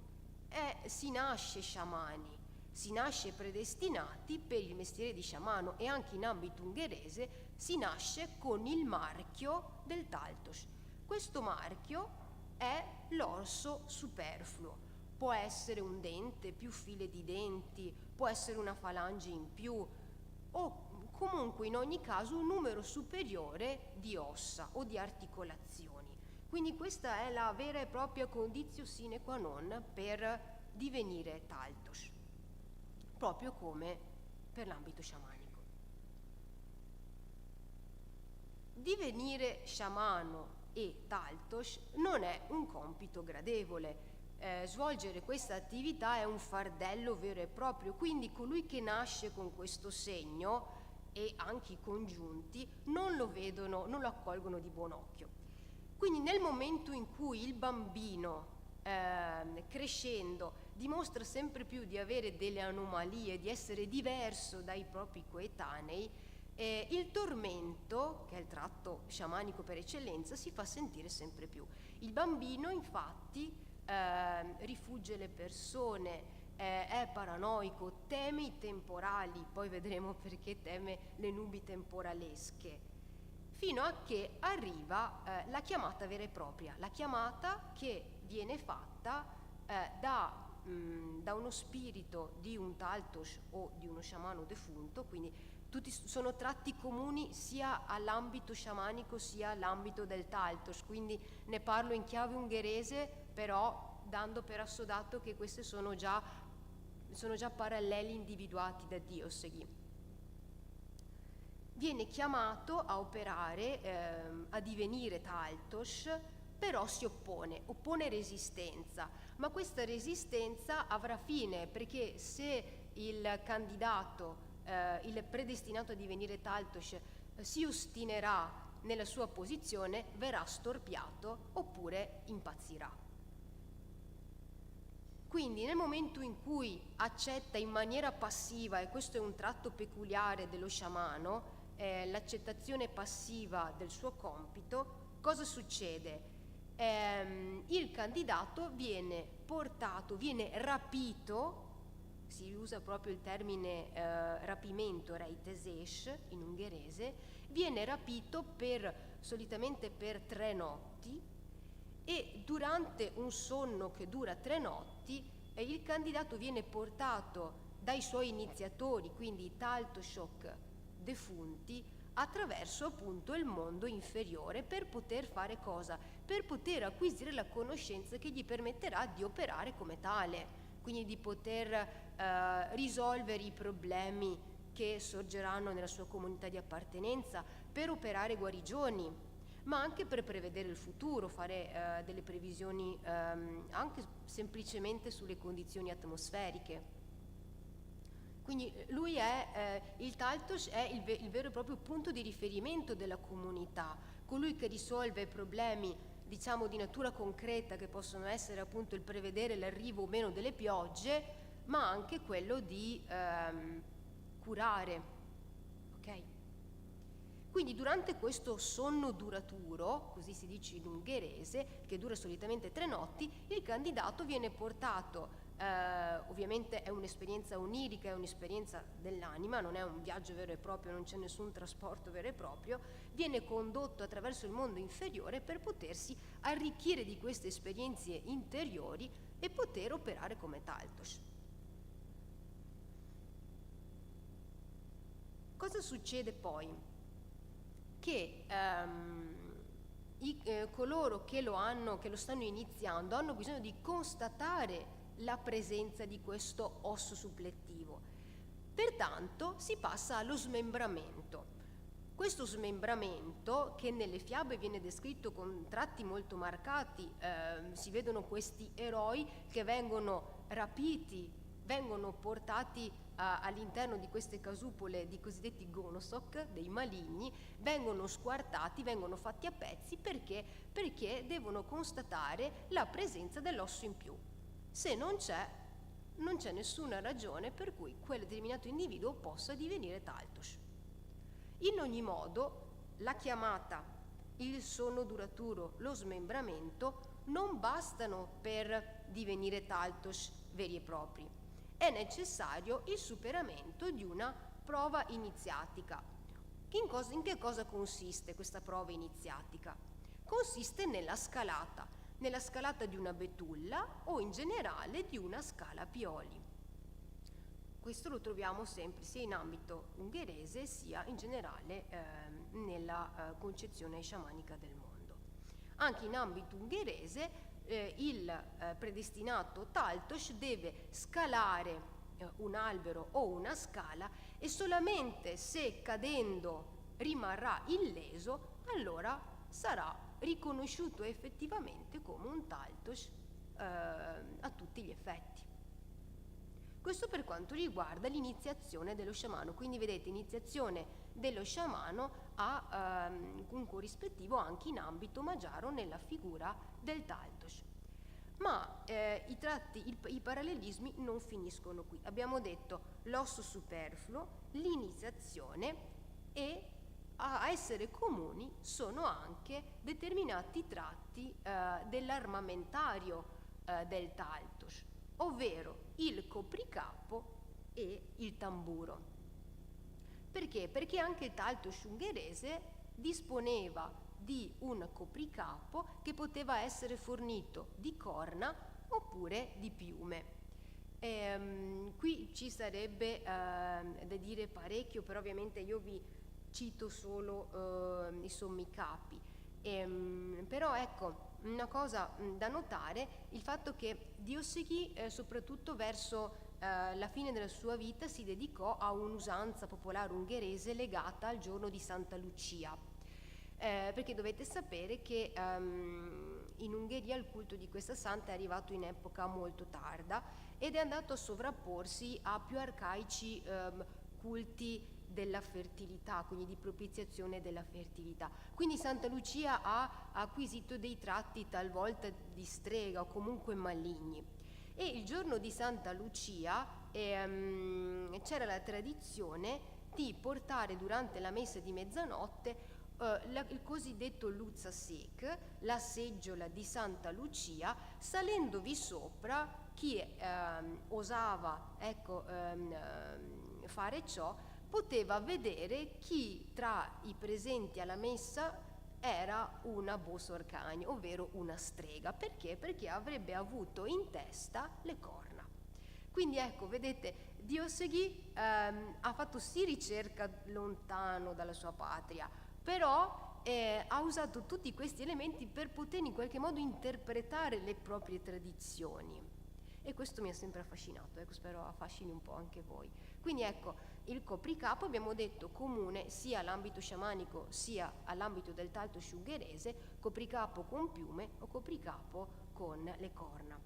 si nasce sciamani, si nasce predestinati per il mestiere di sciamano, e anche in ambito ungherese si nasce con il marchio del Taltos. Questo marchio è l'orso superfluo. Può essere un dente, più file di denti, può essere una falange in più, o comunque in ogni caso un numero superiore di ossa o di articolazioni. Quindi questa è la vera e propria conditio sine qua non per divenire Taltos, proprio come per l'ambito sciamanico. Divenire sciamano e Taltos non è un compito gradevole. Svolgere questa attività è un fardello vero e proprio, quindi colui che nasce con questo segno e anche i congiunti non lo vedono, non lo accolgono di buon occhio. Quindi nel momento in cui il bambino crescendo dimostra sempre più di avere delle anomalie, di essere diverso dai propri coetanei, il tormento, che è il tratto sciamanico per eccellenza, si fa sentire sempre più. Il bambino infatti rifugge le persone, è paranoico, teme i temporali, poi vedremo perché teme le nubi temporalesche, fino a che arriva la chiamata vera e propria, la chiamata che viene fatta da uno spirito di un Taltos o di uno sciamano defunto, quindi tutti sono tratti comuni sia all'ambito sciamanico sia all'ambito del Taltos, quindi ne parlo in chiave ungherese, però dando per assodato che questi sono già paralleli individuati da Diosegui. Viene chiamato a operare, a divenire Taltos, però si oppone resistenza, ma questa resistenza avrà fine, perché se il candidato, il predestinato a divenire Taltos, si ostinerà nella sua posizione, verrà storpiato oppure impazzirà. Quindi nel momento in cui accetta in maniera passiva, e questo è un tratto peculiare dello sciamano, l'accettazione passiva del suo compito, cosa succede? Il candidato viene portato, viene rapito, si usa proprio il termine rapimento, reitesesh in ungherese, viene rapito solitamente per 3 notti, e durante un sonno che dura 3 notti il candidato viene portato dai suoi iniziatori, quindi i Taltoshok defunti, attraverso appunto il mondo inferiore, per poter fare cosa? Per poter acquisire la conoscenza che gli permetterà di operare come tale, quindi di poter risolvere i problemi che sorgeranno nella sua comunità di appartenenza, per operare guarigioni, ma anche per prevedere il futuro, fare delle previsioni anche semplicemente sulle condizioni atmosferiche. Quindi lui il Taltos è il vero e proprio punto di riferimento della comunità, colui che risolve problemi, diciamo, di natura concreta, che possono essere appunto il prevedere l'arrivo o meno delle piogge, ma anche quello di curare, ok? Quindi durante questo sonno duraturo, così si dice in ungherese, che dura solitamente 3 notti, il candidato viene portato, ovviamente è un'esperienza onirica, è un'esperienza dell'anima, non è un viaggio vero e proprio, non c'è nessun trasporto vero e proprio, viene condotto attraverso il mondo inferiore per potersi arricchire di queste esperienze interiori e poter operare come Taltos. Cosa succede poi? Che coloro che lo stanno iniziando hanno bisogno di constatare la presenza di questo osso suppletivo. Pertanto si passa allo smembramento. Questo smembramento, che nelle fiabe viene descritto con tratti molto marcati, si vedono questi eroi che vengono rapiti, vengono portati all'interno di queste casupole di cosiddetti gonosok, dei maligni, vengono squartati, vengono fatti a pezzi perché devono constatare la presenza dell'osso in più. Se non c'è nessuna ragione per cui quel determinato individuo possa divenire Taltos. In ogni modo, la chiamata, il sonno duraturo, lo smembramento non bastano per divenire Taltos veri e propri. È necessario il superamento di una prova iniziatica. In che cosa consiste questa prova iniziatica? Consiste nella scalata di una betulla o in generale di una scala a pioli. Questo lo troviamo sempre sia in ambito ungherese sia in generale nella concezione sciamanica del mondo. Anche in ambito ungherese il predestinato Taltos deve scalare un albero o una scala e solamente se cadendo rimarrà illeso, allora sarà riconosciuto effettivamente come un Taltos a tutti gli effetti. Questo per quanto riguarda l'iniziazione dello sciamano, quindi vedete iniziazione dello sciamano ha un corrispettivo anche in ambito magiaro nella figura del Taltos. Ma i parallelismi non finiscono qui. Abbiamo detto l'osso superfluo, l'iniziazione e a essere comuni sono anche determinati tratti dell'armamentario del Taltos, ovvero il copricapo e il tamburo. Perché? Perché anche il Taltos ungherese disponeva di un copricapo che poteva essere fornito di corna oppure di piume. Qui ci sarebbe da dire parecchio, però ovviamente io vi cito solo i sommi capi. Però ecco, una cosa da notare, il fatto che Dioseghi soprattutto verso la fine della sua vita si dedicò a un'usanza popolare ungherese legata al giorno di Santa Lucia, perché dovete sapere che in Ungheria il culto di questa santa è arrivato in epoca molto tarda ed è andato a sovrapporsi a più arcaici culti della fertilità, quindi di propiziazione della fertilità. Quindi Santa Lucia ha acquisito dei tratti talvolta di strega o comunque maligni. E il giorno di Santa Lucia c'era la tradizione di portare durante la messa di mezzanotte il cosiddetto Luzza Sec, la seggiola di Santa Lucia, salendovi sopra chi osava fare ciò poteva vedere chi tra i presenti alla messa era una Bosorcagna, ovvero una strega. Perché? Perché avrebbe avuto in testa le corna. Quindi ecco, vedete, Dioseghi ha fatto sì ricerca lontano dalla sua patria, però ha usato tutti questi elementi per poter in qualche modo interpretare le proprie tradizioni. E questo mi ha sempre affascinato, spero affascini un po' anche voi. Quindi ecco, il copricapo abbiamo detto comune sia all'ambito sciamanico sia all'ambito del Taltos ungherese, copricapo con piume o copricapo con le corna.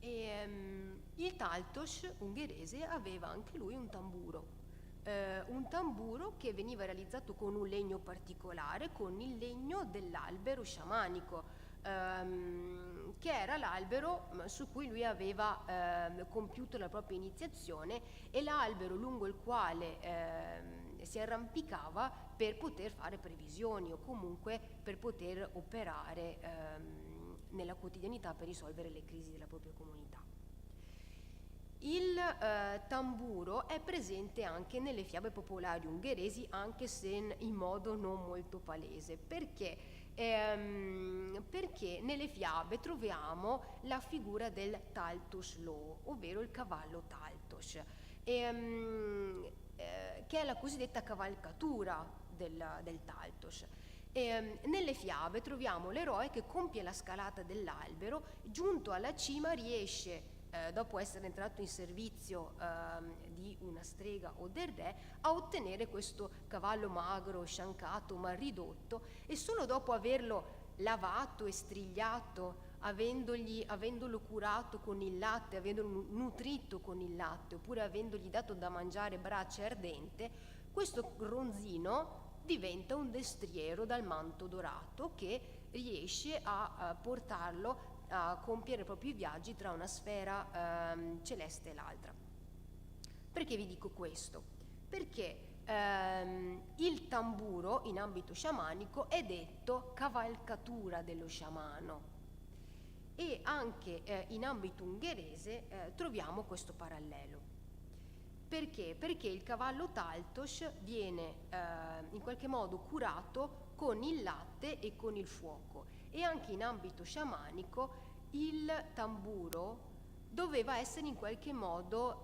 Il Taltos ungherese aveva anche lui un tamburo che veniva realizzato con un legno particolare, con il legno dell'albero sciamanico, che era l'albero su cui lui aveva compiuto la propria iniziazione e l'albero lungo il quale si arrampicava per poter fare previsioni o comunque per poter operare nella quotidianità per risolvere le crisi della propria comunità. Il tamburo è presente anche nelle fiabe popolari ungheresi, anche se in modo non molto palese. Perché? Perché nelle fiabe troviamo la figura del Taltos Lo, ovvero il cavallo Taltos. che è la cosiddetta cavalcatura del Taltos. Nelle fiabe troviamo l'eroe che compie la scalata dell'albero, giunto alla cima riesce, dopo essere entrato in servizio di una strega o del re, a ottenere questo cavallo magro, sciancato, mal ridotto, e solo dopo averlo lavato e strigliato, avendolo curato con il latte, avendolo nutrito con il latte, oppure avendogli dato da mangiare brace ardente, questo ronzino diventa un destriero dal manto dorato che riesce a portarlo a compiere proprio i viaggi tra una sfera celeste e l'altra. Perché vi dico questo? Perché il tamburo in ambito sciamanico è detto cavalcatura dello sciamano, e anche in ambito ungherese troviamo questo parallelo. Perché? Perché il cavallo Taltos viene in qualche modo curato con il latte e con il fuoco, e anche in ambito sciamanico il tamburo doveva essere in qualche modo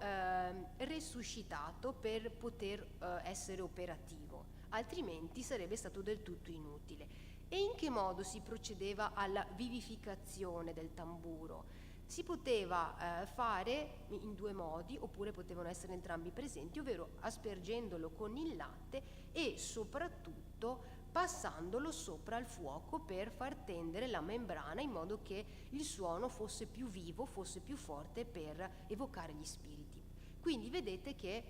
resuscitato per poter essere operativo, altrimenti sarebbe stato del tutto inutile. E in che modo si procedeva alla vivificazione del tamburo? Si poteva fare in due modi, oppure potevano essere entrambi presenti, ovvero aspergendolo con il latte e soprattutto passandolo sopra il fuoco per far tendere la membrana in modo che il suono fosse più vivo, fosse più forte, per evocare gli spiriti. Quindi vedete che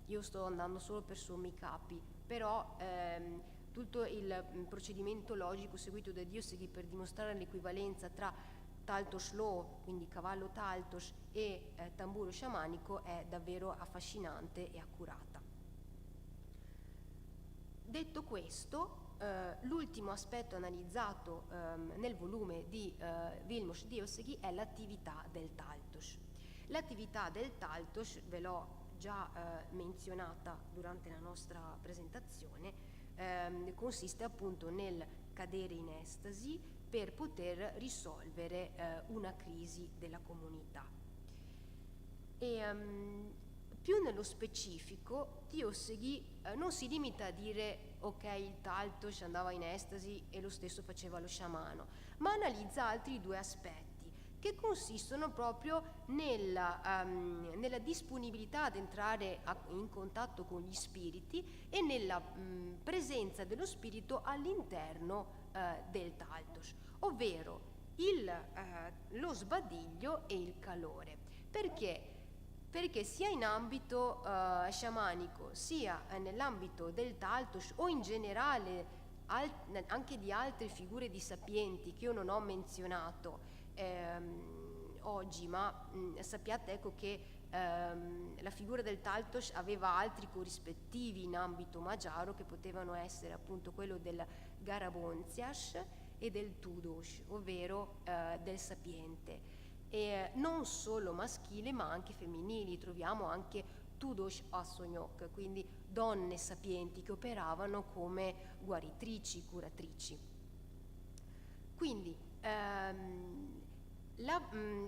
io sto andando solo per sommi capi, però tutto il procedimento logico seguito da Diosegui per dimostrare l'equivalenza tra Taltos Lo, quindi cavallo Taltos, e tamburo sciamanico è davvero affascinante e accurata. Detto questo, l'ultimo aspetto analizzato nel volume di Vilmos Diosegui è l'attività del Taltos. L'attività del Taltos ve l'ho già menzionata durante la nostra presentazione, consiste appunto nel cadere in estasi per poter risolvere una crisi della comunità. E più nello specifico, Diosegui non si limita a dire ok, il Taltos andava in estasi e lo stesso faceva lo sciamano, ma analizza altri due aspetti che consistono proprio nella disponibilità ad entrare in contatto con gli spiriti e nella presenza dello spirito all'interno del Taltos, ovvero lo sbadiglio e il calore. Perché? Perché sia in ambito sciamanico, sia nell'ambito del Taltos, o in generale anche di altre figure di sapienti che io non ho menzionato oggi, ma sappiate ecco che la figura del Taltos aveva altri corrispettivi in ambito magiaro, che potevano essere appunto quello del Garabonzias e del Tudos, ovvero del sapiente. E non solo maschile ma anche femminili. Troviamo anche Tudos Assonyok, quindi donne sapienti che operavano come guaritrici, curatrici. Quindi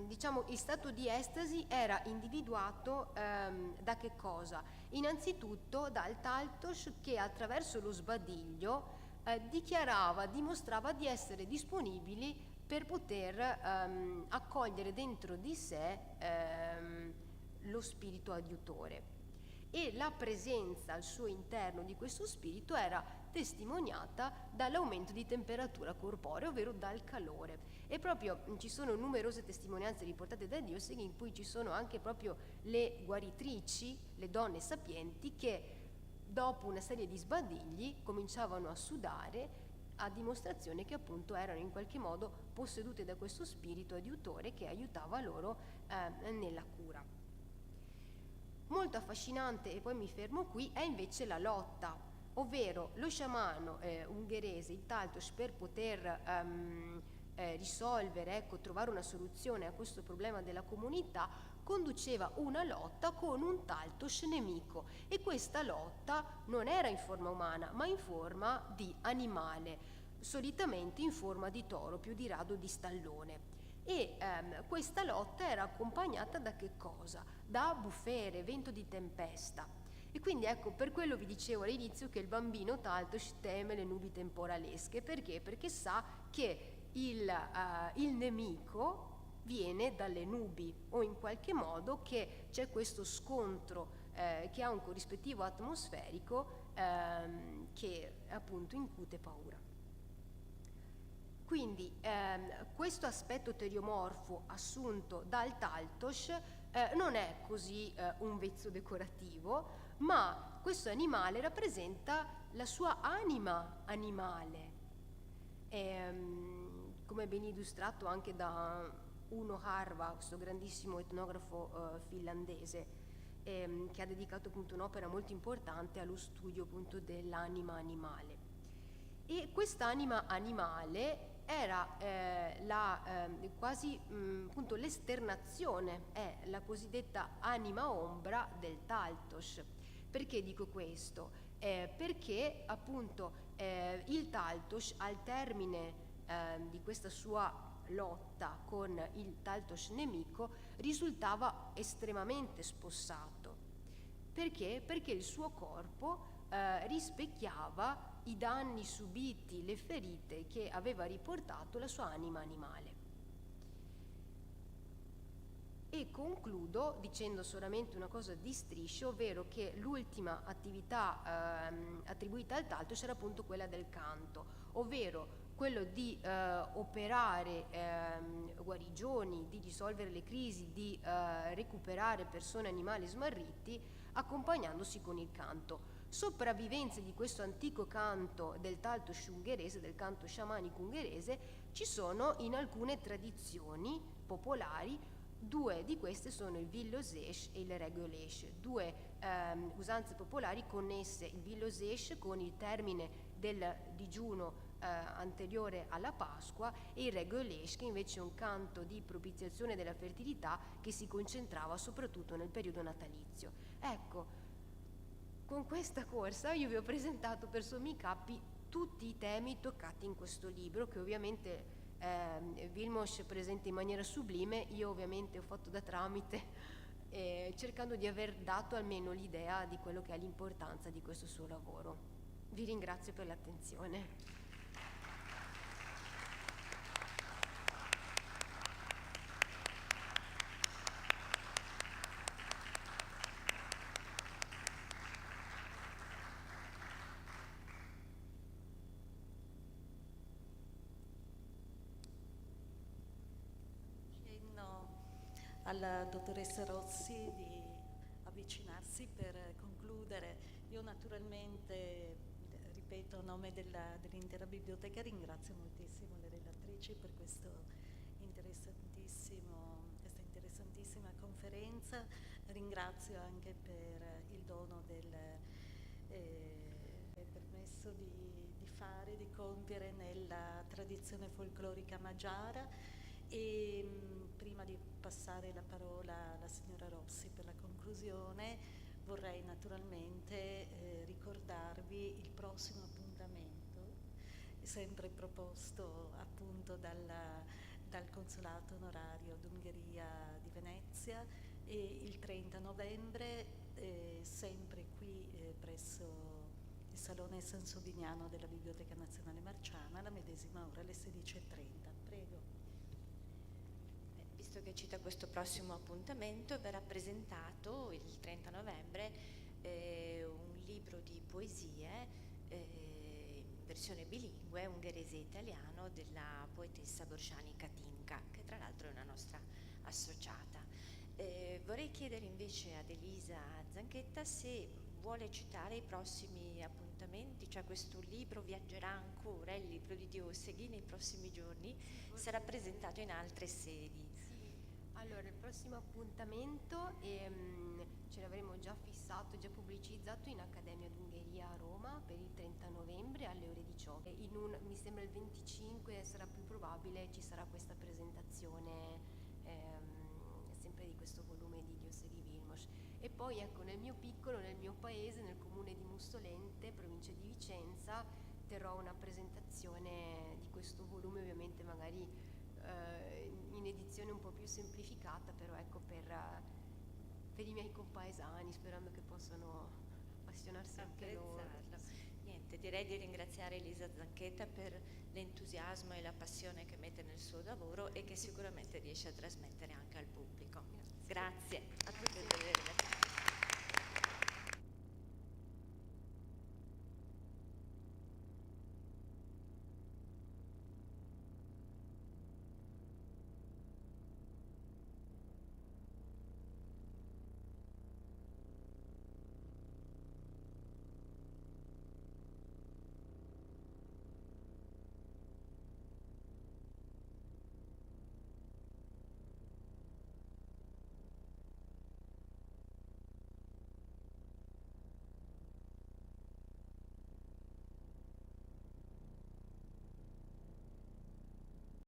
diciamo, il stato di estasi era individuato da che cosa? Innanzitutto dal Taltos, che attraverso lo sbadiglio dimostrava di essere disponibili per poter accogliere dentro di sé lo spirito aiutore, e la presenza al suo interno di questo spirito era testimoniata dall'aumento di temperatura corporea, ovvero dal calore. E proprio ci sono numerose testimonianze riportate da Diosegui in cui ci sono anche proprio le guaritrici, le donne sapienti, che dopo una serie di sbadigli cominciavano a sudare, a dimostrazione che appunto erano in qualche modo possedute da questo spirito aiutore che aiutava loro nella cura. Molto affascinante, e poi mi fermo qui, è invece la lotta, ovvero lo sciamano ungherese, il Taltos, per poter risolvere, trovare una soluzione a questo problema della comunità, conduceva una lotta con un Taltos nemico, e questa lotta non era in forma umana ma in forma di animale, solitamente in forma di toro, più di rado di stallone. E questa lotta era accompagnata da che cosa? Da bufere, vento di tempesta. E quindi ecco, per quello vi dicevo all'inizio che il bambino Taltosh teme le nubi temporalesche. Perché? Perché sa che il nemico viene dalle nubi, o in qualche modo che c'è questo scontro che ha un corrispettivo atmosferico che appunto incute paura. Quindi questo aspetto teriomorfo assunto dal Taltosh non è così un vezzo decorativo, ma questo animale rappresenta la sua anima animale, come ben illustrato anche da Uno Harva, questo grandissimo etnografo finlandese, che ha dedicato appunto un'opera molto importante allo studio appunto dell'anima animale. E quest'anima animale era quasi appunto l'esternazione, è la cosiddetta anima ombra del Taltosh. Perché dico questo? Perché appunto il Taltosh al termine di questa sua lotta con il Taltosh nemico risultava estremamente spossato. Perché? Perché il suo corpo rispecchiava i danni subiti, le ferite che aveva riportato la sua anima animale. E concludo dicendo solamente una cosa di striscio, ovvero che l'ultima attività attribuita al Taltosh era appunto quella del canto, ovvero quello di operare guarigioni, di risolvere le crisi, di recuperare persone e animali smarriti accompagnandosi con il canto. Sopravvivenze di questo antico canto del Taltosh ungherese, del canto sciamanico ungherese, ci sono in alcune tradizioni popolari. Due di queste sono il Villosés e il Regolés, due usanze popolari connesse, il Villosés con il termine del digiuno anteriore alla Pasqua e il Regolés che invece è un canto di propiziazione della fertilità che si concentrava soprattutto nel periodo natalizio. Ecco, con questa corsa io vi ho presentato per sommi capi tutti i temi toccati in questo libro, che ovviamente Vilmos presenta in maniera sublime. Io ovviamente ho fatto da tramite, cercando di aver dato almeno l'idea di quello che è l'importanza di questo suo lavoro. Vi ringrazio per l'attenzione. Alla dottoressa Rossi di avvicinarsi per concludere. Io naturalmente, ripeto, a nome dell'intera biblioteca ringrazio moltissimo le relatrici per questa interessantissima conferenza. Ringrazio anche per il dono del permesso di compiere nella tradizione folclorica magiara. E prima di passare la parola alla signora Rossi per la conclusione, vorrei naturalmente ricordarvi il prossimo appuntamento, sempre proposto appunto dal Consolato Onorario d'Ungheria di Venezia, e il 30 novembre sempre qui presso il Salone Sansoviniano della Biblioteca Nazionale Marciana, alla medesima ora, alle 16:30. Prego. Visto che cita questo prossimo appuntamento, verrà presentato il 30 novembre un libro di poesie in versione bilingue, ungherese e italiano, della poetessa Borshani Katinka, che tra l'altro è una nostra associata. Vorrei chiedere invece ad Elisa Zanchetta se vuole citare i prossimi appuntamenti, cioè questo libro viaggerà ancora, il libro di Dioseghi, nei prossimi giorni, sarà presentato in altre sedi. Allora, il prossimo appuntamento ce l'avremo già fissato, già pubblicizzato in Accademia d'Ungheria a Roma per il 30 novembre alle ore 18. Mi sembra il 25 sarà più probabile, ci sarà questa presentazione sempre di questo volume di Dioseghi Vilmos. E poi ecco, nel mio piccolo, nel mio paese, nel comune di Mussolente, provincia di Vicenza, terrò una presentazione di questo volume, ovviamente magari in edizione un po' più semplificata, però ecco per i miei compaesani, sperando che possano appassionarsi anche loro. Niente, direi di ringraziare Elisa Zanchetta per l'entusiasmo e la passione che mette nel suo lavoro e che sicuramente riesce a trasmettere anche al pubblico. Grazie a tutti e due.